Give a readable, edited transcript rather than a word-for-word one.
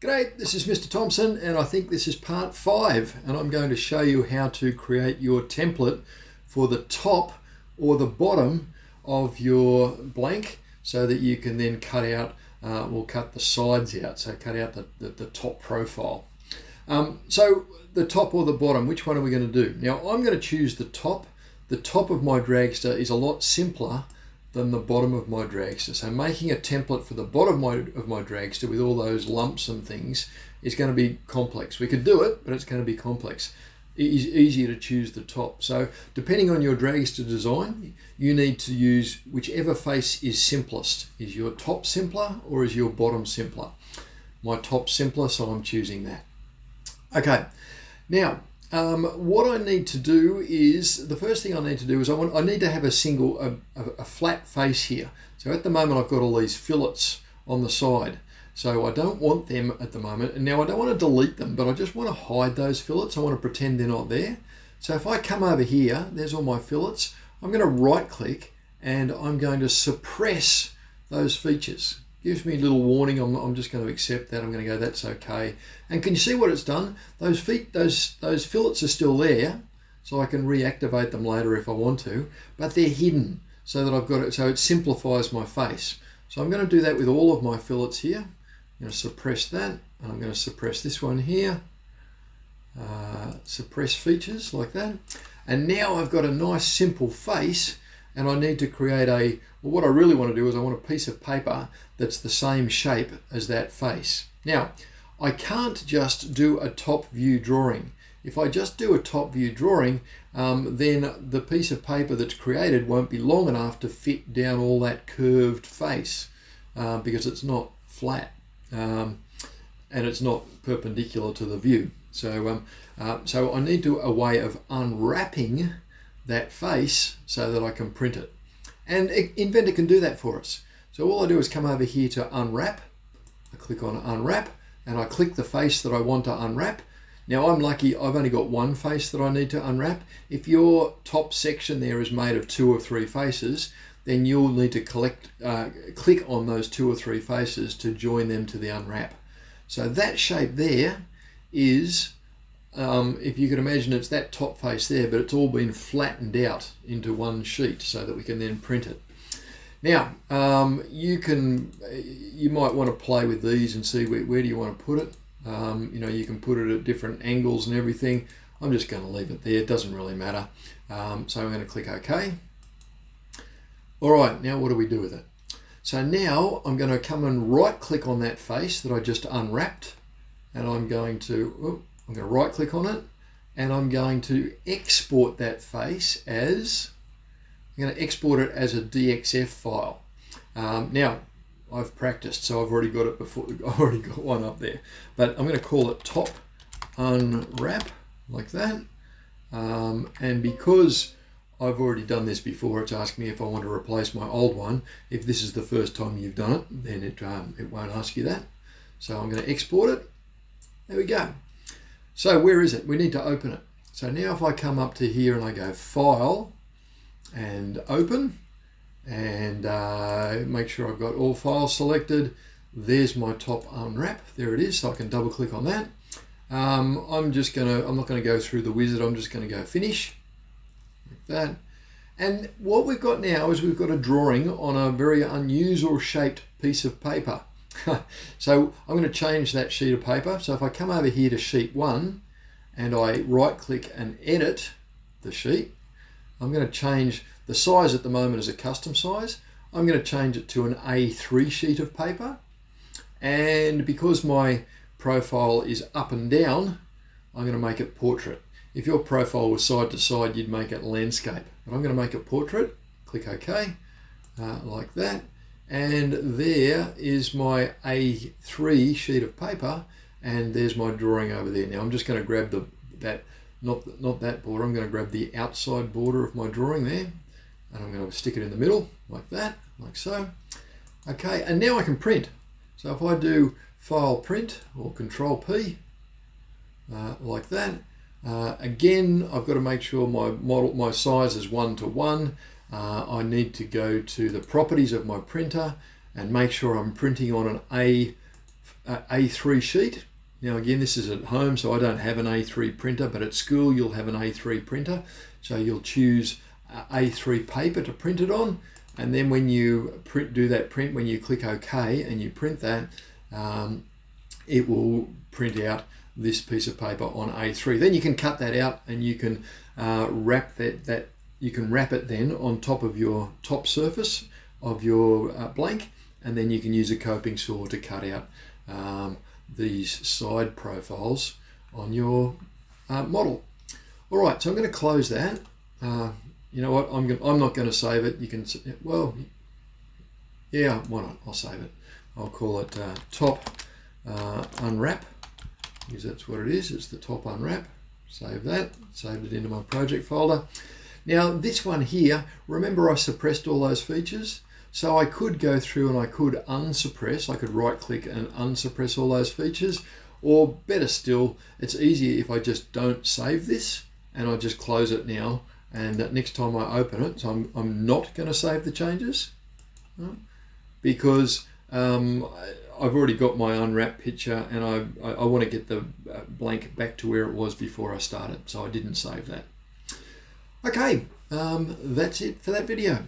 G'day, this is Mr. Thompson and I think this is part 5 and I'm going to show you how to create your template for the top or the bottom of your blank so that you can then cut out, we'll cut the sides out, so cut out the top profile. So the top or the bottom, which one are we going to do? Now I'm going to choose the top. The top of my dragster is a lot simpler than the bottom of my dragster. So making a template for the bottom of my dragster with all those lumps and things is going to be complex. We could do it, but it's going to be complex. It is easier to choose the top. So depending on your dragster design, you need to use whichever face is simplest. Is your top simpler or is your bottom simpler? My top's simpler, so I'm choosing that. Okay, now what I need to do is, the first thing I need to do is I need to have a flat face here. So at the moment I've got all these fillets on the side. So I don't want them at the moment. And now I don't want to delete them, but I just want to hide those fillets. I want to pretend they're not there. So if I come over here, there's all my fillets. I'm going to right click and I'm going to suppress those features. Gives me a little warning. I'm just going to accept that. I'm going to go, that's okay. And can you see what it's done? Those fillets are still there, so I can reactivate them later if I want to, but they're hidden so that I've got it, so it simplifies my face. So I'm going to do that with all of my fillets here. I'm going to suppress that. I'm going to suppress this one here. Suppress features like that. And now I've got a nice simple face. And I need to create well, what I really want to do is I want a piece of paper that's the same shape as that face. Now, I can't just do a top view drawing. If I just do a top view drawing, then the piece of paper that's created won't be long enough to fit down all that curved face because it's not flat and it's not perpendicular to the view. So, so I need a way of unwrapping that face so that I can print it. And Inventor can do that for us. So all I do is come over here to unwrap. I click on unwrap and I click the face that I want to unwrap. Now I'm lucky, I've only got one face that I need to unwrap. If your top section there is made of 2 or 3 faces, then you'll need to click on those 2 or 3 faces to join them to the unwrap. So that shape there is, if you can imagine, it's that top face there, but it's all been flattened out into one sheet so that we can then print it. Now, you might want to play with these and see where do you want to put it. You know, you can put it at different angles and everything. I'm just going to leave it there. It doesn't really matter. So I'm going to click OK. All right, now what do we do with it? So now I'm going to come and right click on that face that I just unwrapped, and I'm going to right click on it and I'm going to export that face as, I'm going to export it as a DXF file. Now I've practiced, so I've already got it before, I've already got one up there, but I'm going to call it top unwrap like that. And because I've already done this before, it's asking me if I want to replace my old one. If this is the first time you've done it, then it won't ask you that. So I'm going to export it. There we go. So where is it? We need to open it. So now if I come up to here and I go File and Open and make sure I've got all files selected, there's my top unwrap. There it is. So I can double click on that. I'm not going to go through the wizard. I'm just going to go Finish like that. And what we've got now is we've got a drawing on a very unusual shaped piece of paper. So I'm going to change that sheet of paper. So if I come over here to sheet 1 and I right click and edit the sheet, I'm going to change the size. At the moment is a custom size. I'm going to change it to an A3 sheet of paper, and because my profile is up and down, I'm going to make it portrait. If your profile was side to side, you'd make it landscape, but I'm going to make it portrait. Click OK like that. And there is my A3 sheet of paper, and there's my drawing over there. Now I'm just going to grab not that border, I'm going to grab the outside border of my drawing there, and I'm going to stick it in the middle like that, like so. Okay, and now I can print. So if I do File Print or Control P, like that, again, I've got to make sure my size is 1:1. I need to go to the properties of my printer and make sure I'm printing on an A3 sheet. Now again, this is at home, so I don't have an A3 printer, but at school you'll have an A3 printer. So you'll choose A3 paper to print it on, and then when you do that print, when you click OK and you print that, it will print out this piece of paper on A3. Then you can cut that out and you can wrap you can wrap it then on top of your top surface of your blank, and then you can use a coping saw to cut out these side profiles on your model. All right, so I'm going to close that. You know what? I'm not going to save it. You can, well, yeah, why not? I'll save it. I'll call it top unwrap, because that's what it is. It's the top unwrap. Save that. Saved it into my project folder. Now this one here, remember I suppressed all those features? So I could go through and I could unsuppress. I could right click and unsuppress all those features, or better still, it's easier if I just don't save this and I just close it now, and next time I open it, so I'm not going to save the changes, because I've already got my unwrap picture, and I want to get the blank back to where it was before I started, so I didn't save that. Okay, that's it for that video.